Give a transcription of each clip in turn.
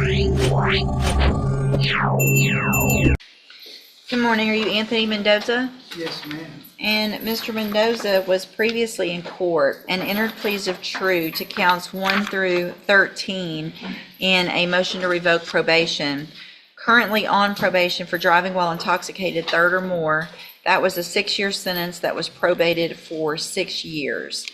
Good morning. Are you Anthony Mendoza? Yes, ma'am. And Mr. Mendoza was previously in court and entered pleas of true to counts 1 through 13 in a motion to revoke probation. Currently on probation for driving while intoxicated, third or more. That was a 6-year sentence that was probated for 6 years.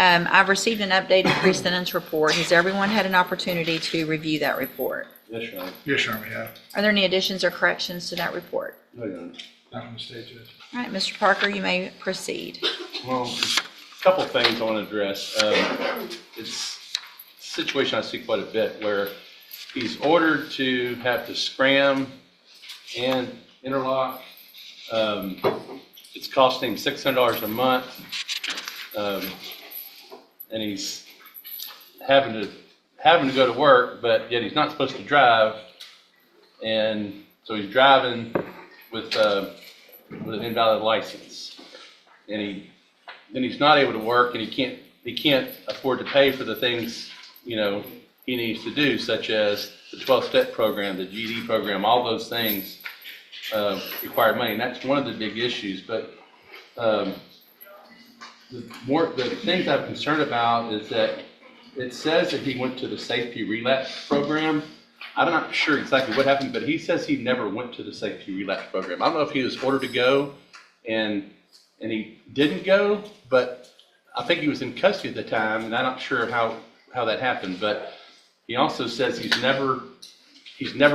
I've received an updated pre-sentence report. Has everyone had an opportunity to review that report? Yes, Your Honor. Yes, Your Honor, we have. Are there any additions or corrections to that report? No, Your Honor. Not from the state judge. All right, Mr. Parker, you may proceed. Well, a couple of things I want to address. It's a situation I see quite a bit where he's ordered to have to scram and interlock. It's costing him $600 a month. And he's having to go to work, but yet he's not supposed to drive. And so he's driving with an invalid license. And then he's not able to work, and he can't afford to pay for the things, he needs to do, such as the 12-step program, the GED program, all those things require money. And that's one of the big issues. But the things I'm concerned about is that it says that he went to the safety relapse program. I'm not sure exactly what happened, but he says he never went to the safety relapse program. I don't know if he was ordered to go and he didn't go, but I think he was in custody at the time, and I'm not sure how that happened. But he also says he's never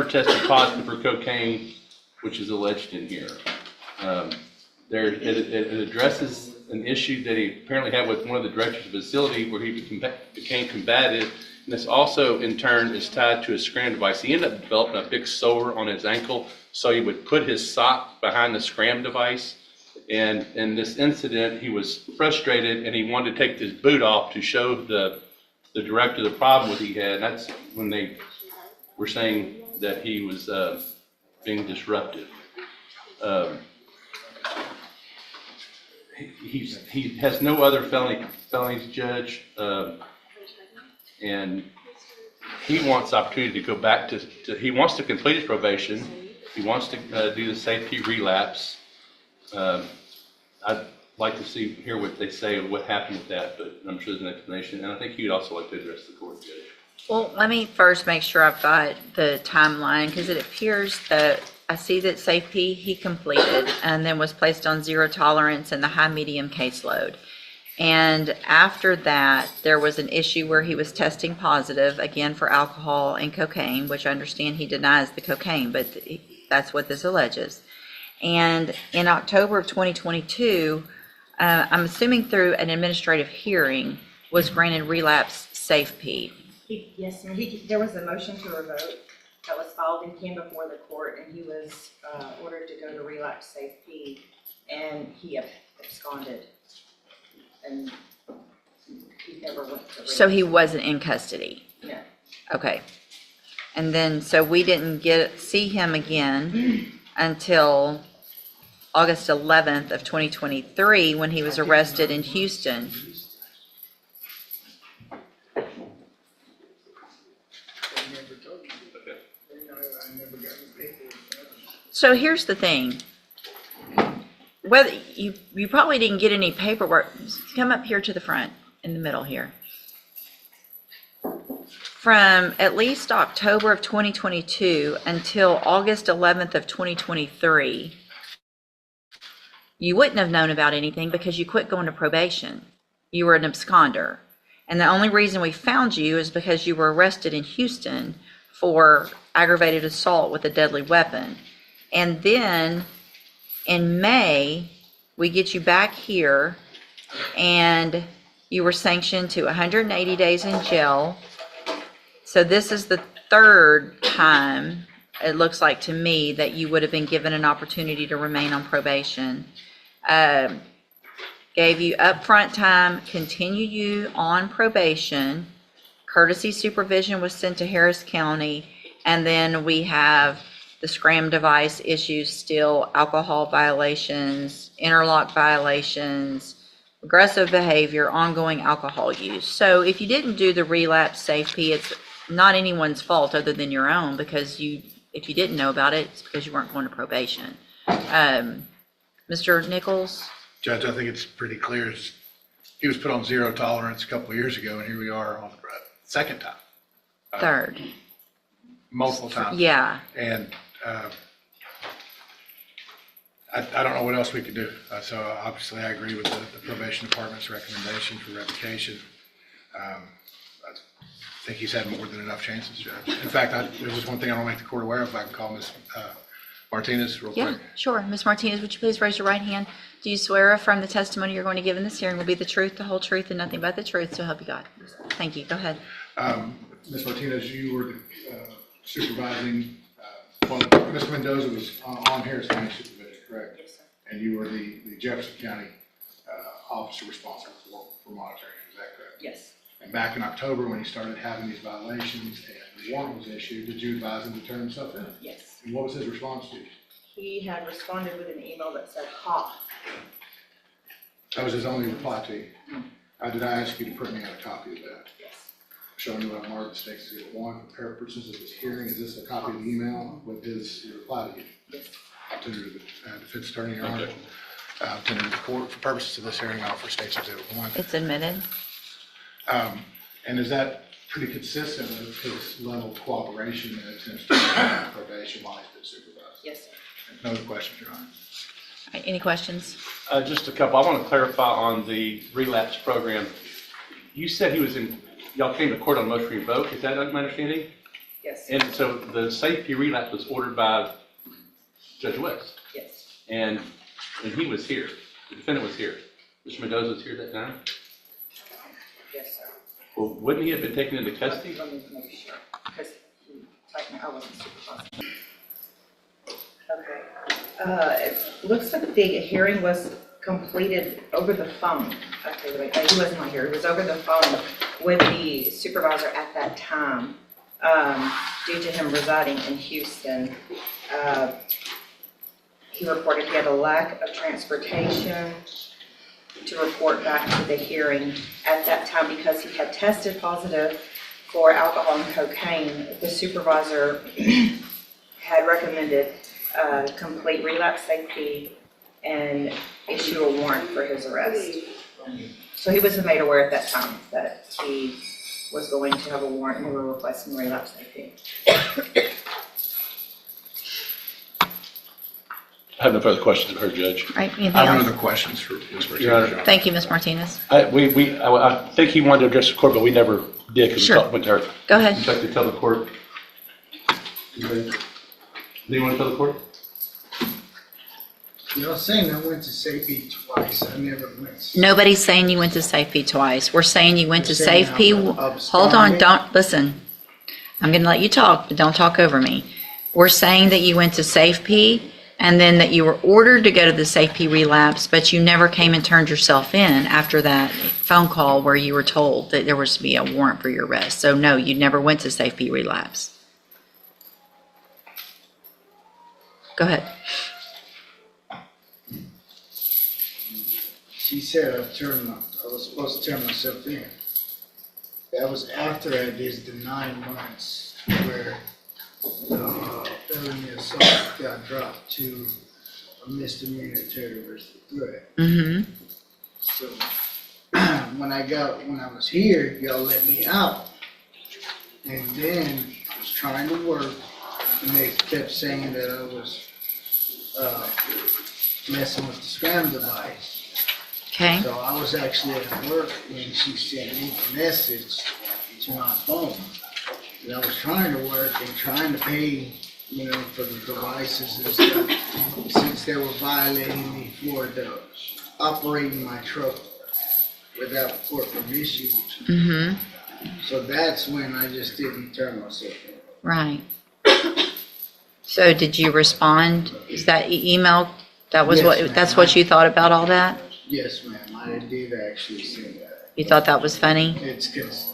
tested positive for cocaine, which is alleged in here. It addresses an issue that he apparently had with one of the directors of the facility where he became combative. And this also, in turn, is tied to a scram device. He ended up developing a big sore on his ankle, so he would put his sock behind the scram device. And in this incident, he was frustrated, and he wanted to take his boot off to show the director the problem that he had. And that's when they were saying that he was being disruptive. He has no other felonies, Judge, and he wants opportunity to go back to he wants to complete his probation. He wants to do the safety relapse. I'd like to hear what they say of what happened with that, but I'm sure there's an explanation, and I think you'd also like to address the court, Judge. Well, let me first make sure I've got the timeline, because it appears that I see that safety he completed and then was placed on zero tolerance in the high-medium caseload. And after that, there was an issue where he was testing positive, again, for alcohol and cocaine, which I understand he denies the cocaine, but that's what this alleges. And in October of 2022, I'm assuming through an administrative hearing, was granted relapse safety. Yes, ma'am. There was a motion to revoke that was filed and came before the court, and he was ordered to go to relapse safety, and he absconded, and he never went to relapse. So he wasn't in custody? No. Okay. And then, so we didn't see him again until August 11th of 2023, when he was arrested in Houston. So here's the thing. Whether you probably didn't get any paperwork. Come up here to the front, in the middle here. From at least October of 2022 until August 11th of 2023, you wouldn't have known about anything because you quit going to probation. You were an absconder. And the only reason we found you is because you were arrested in Houston for aggravated assault with a deadly weapon. And then in May, we get you back here, and you were sanctioned to 180 days in jail. So this is the third time, it looks like to me, that you would have been given an opportunity to remain on probation. Gave you upfront time, continued you on probation. Courtesy supervision was sent to Harris County, and then we have the scram device issues still, alcohol violations, interlock violations, aggressive behavior, ongoing alcohol use. So if you didn't do the relapse safety, it's not anyone's fault other than your own, because if you didn't know about it, it's because you weren't going to probation. Mr. Nichols? Judge, I think it's pretty clear. He was put on zero tolerance a couple of years ago, and here we are on the second time. Third. Multiple times. Yeah. And I don't know what else we could do. So obviously I agree with the probation department's recommendation for revocation. I think he's had more than enough chances, Judge. In fact, there was one thing I want to make the court aware of. If I can call Ms. Martinez real Yeah, quick. sure. Ms. Martinez, would you please raise your right hand? Do you swear or affirm the testimony you're going to give in this hearing will be the truth, the whole truth, and nothing but the truth, so help you God? Thank you. Go ahead. Ms. Martinez, you were supervising, well, Mr. Mendoza was on Harris County supervision, correct? Yes, sir. And you were the Jefferson County officer responsible for monitoring, is that correct? Yes, And back in October, when he started having these violations and the warrant was issued, did you advise him to turn himself in? yes. And what was his response to you? He had responded with an email that said, "Ha." That was his only reply to you? Did I ask you to print me out a copy of that? Yes. Showing you what I marked as Exhibit 1 for purposes of this hearing. Is this a copy of the email with his reply to you? Yes. I'll tender to the defense attorney, Your Honor. I'll tender to the court for purposes of this hearing. I'll offer State's Exhibit 1. It's admitted. And is that pretty consistent with his level of cooperation and attempts to prevent probation while he's been supervised? Yes, sir. No other questions, Your Honor. All right, any questions? Just a couple. I want to clarify on the relapse program. You said y'all came to court on motion to revoke. Is that my understanding? Yes. And so the safety relapse was ordered by Judge West, Yes. and he was here. The defendant was here. Mr. Mendoza was here that time. Yes, sir. Well, wouldn't he have been taken into custody? Let me make sure, because I wasn't supervising. Okay. It looks like the hearing was completed over the phone. Okay, wait, he wasn't on here. It was over the phone with the supervisor at that time, due to him residing in Houston. He reported he had a lack of transportation to report back to the hearing at that time because he had tested positive for alcohol and cocaine. The supervisor had recommended complete relapse safety and issue a warrant for his arrest. So he was made aware at that time that he was going to have a warrant and we were requesting relapse safety. I have no further questions of her, Judge. All right, anything I have no else? other questions for Ms. Your Honor. Martinez. Thank you, Ms. Martinez. I think he wanted to address the court, but we never did because Sure. we talked with her. Go Would ahead. you like to tell the court? Do you want to tell the court? Y'all saying I went to safety twice, I never went. Nobody's saying you went to safety twice. We're saying you went to You're saying safety. I'm Hold on, absconding? don't, listen. I'm gonna let you talk, but don't talk over me. We're saying that you went to safety and then that you were ordered to go to the safety relapse, but you never came and turned yourself in after that phone call where you were told that there was to be a warrant for your arrest. So no, you never went to safety relapse. Go ahead. She said I was supposed to turn myself in. That was after I did the 9 months where felony assault got dropped to a misdemeanor terrorist threat. Mm-hmm. So when I was here, y'all let me out. And then I was trying to work and they kept saying that I was messing with the scam device. Okay. So I was actually at work when she sent me a message to my phone. And I was trying to work and trying to pay, for the devices and stuff, since they were violating me for operating my truck without court permission. Mm-hmm. So that's when I just didn't turn myself in. Right. So did you respond? Is that email? That was Yes, what, ma'am. that's what you thought about all that? Yes, ma'am, I did actually say that. You thought that was funny? It's because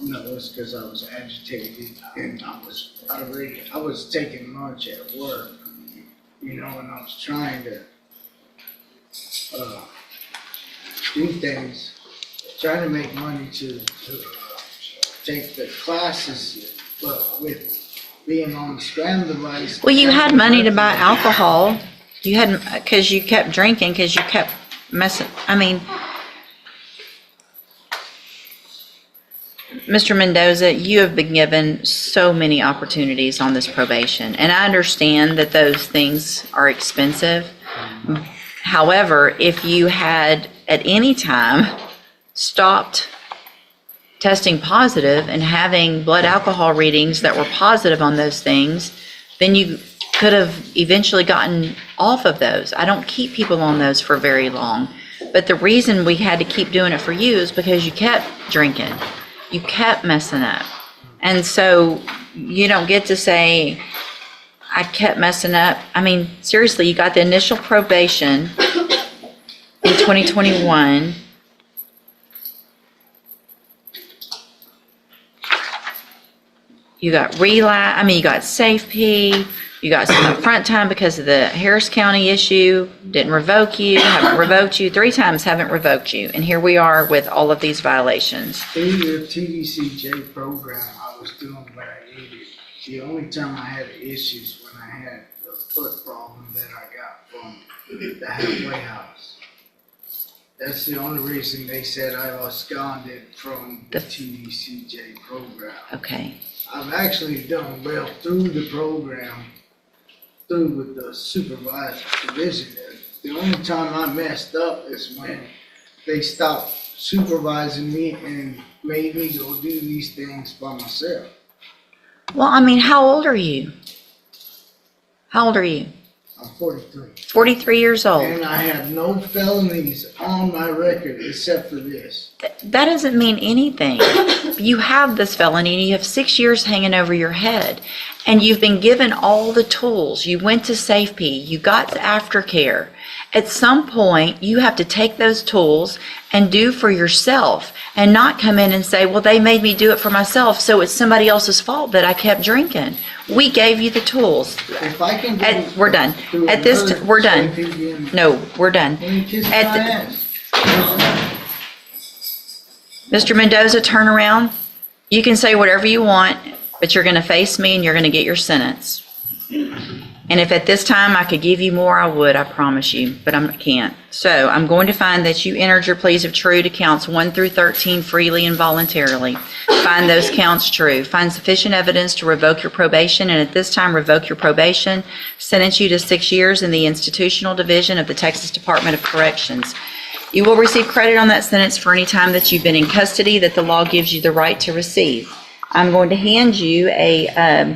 I was agitated and I was taking lunch at work, and I was trying to do things, trying to make money to take the classes But with being on the scram device. Well, you had money to buy alcohol. You had, because you kept drinking, because you kept messing, I mean, Mr. Mendoza, you have been given so many opportunities on this probation, and I understand that those things are expensive. However, if you had at any time stopped testing positive and having blood alcohol readings that were positive on those things, then you could have eventually gotten off of those. I don't keep people on those for very long. But the reason we had to keep doing it for you is because you kept drinking. You kept messing up. And so you don't get to say, I kept messing up. I mean, seriously, you got the initial probation in 2021. You got you got SafeP, you got some upfront time because of the Harris County issue, didn't revoke you, haven't revoked you, 3 times haven't revoked you, and here we are with all of these violations. Through your TDCJ program, I was doing what I needed. The only time I had issues when I had the foot problem that I got from the halfway house. That's the only reason they said I absconded from the TDCJ program. Okay, I've actually done well through the program, through with the supervised division. The only time I messed up is when they stopped supervising me and made me go do these things by myself. well, I mean, how old are you? How old are you? I'm 43. 43 years old. And I have no felonies on my record except for this. That doesn't mean anything. You have this felony and you have 6 years hanging over your head. And you've been given all the tools. You went to SafeP, you got aftercare. At some point, you have to take those tools and do for yourself and not come in and say, well, they made me do it for myself, so it's somebody else's fault that I kept drinking. We gave you the tools. If I can go We're done. through At this, another we're done. SafeP and- No, we're done. Let me kiss my At the- ass. Mr. Mendoza, turn around. You can say whatever you want, but you're gonna face me and you're gonna get your sentence. And if at this time I could give you more, I would, I promise you, but I can't. So I'm going to find that you entered your pleas of true to counts 1 through 13 freely and voluntarily. Find those counts true. Find sufficient evidence to revoke your probation, and at this time revoke your probation, sentence you to 6 years in the institutional division of the Texas Department of Corrections. You will receive credit on that sentence for any time that you've been in custody that the law gives you the right to receive. I'm going to hand you a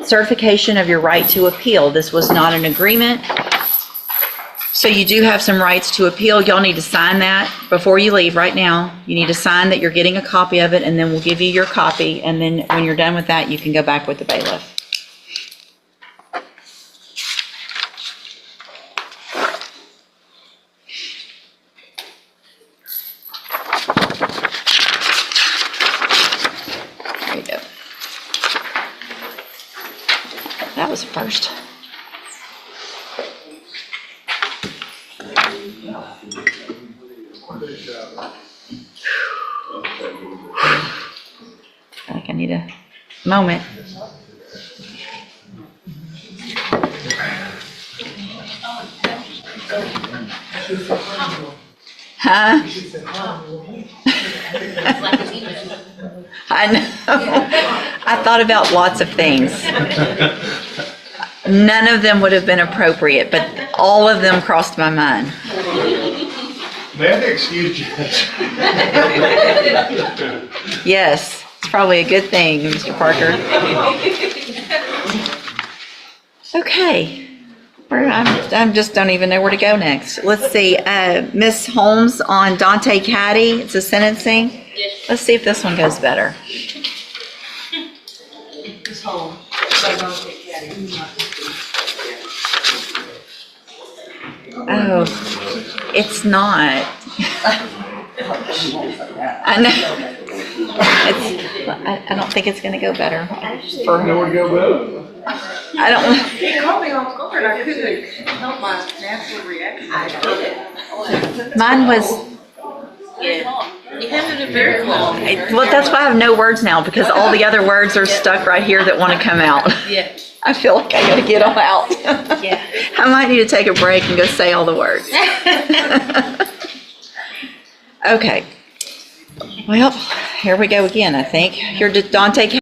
certification of your right to appeal. This was not an agreement, so you do have some rights to appeal. Y'all need to sign that before you leave right now. You need to sign that you're getting a copy of it, and then we'll give you your copy, and then when you're done with that, you can go back with the bailiff. There you go. That was a first. I think I need a moment. Huh? I know. I thought about lots of things. None of them would have been appropriate, but all of them crossed my mind. May I excuse Judge? Yes, it's probably a good thing, Mr. Parker. Okay. I just don't even know where to go next. Let's see, Ms. Holmes on Dante Caddy, it's a sentencing. Yes. Let's see if this one goes better. Ms. Holmes. Oh, it's not. I know. I don't think it's gonna go better for her. I don't. It caught me off guard. I couldn't help my natural reaction. Mine was, Yeah. You have it very well. Well, that's why I have no words now, because all the other words are stuck right here that want to come out. Yeah, I feel like I gotta get them out. yeah. I might need to take a break and go say all the words. Okay. Well, here we go again, I think. Dante.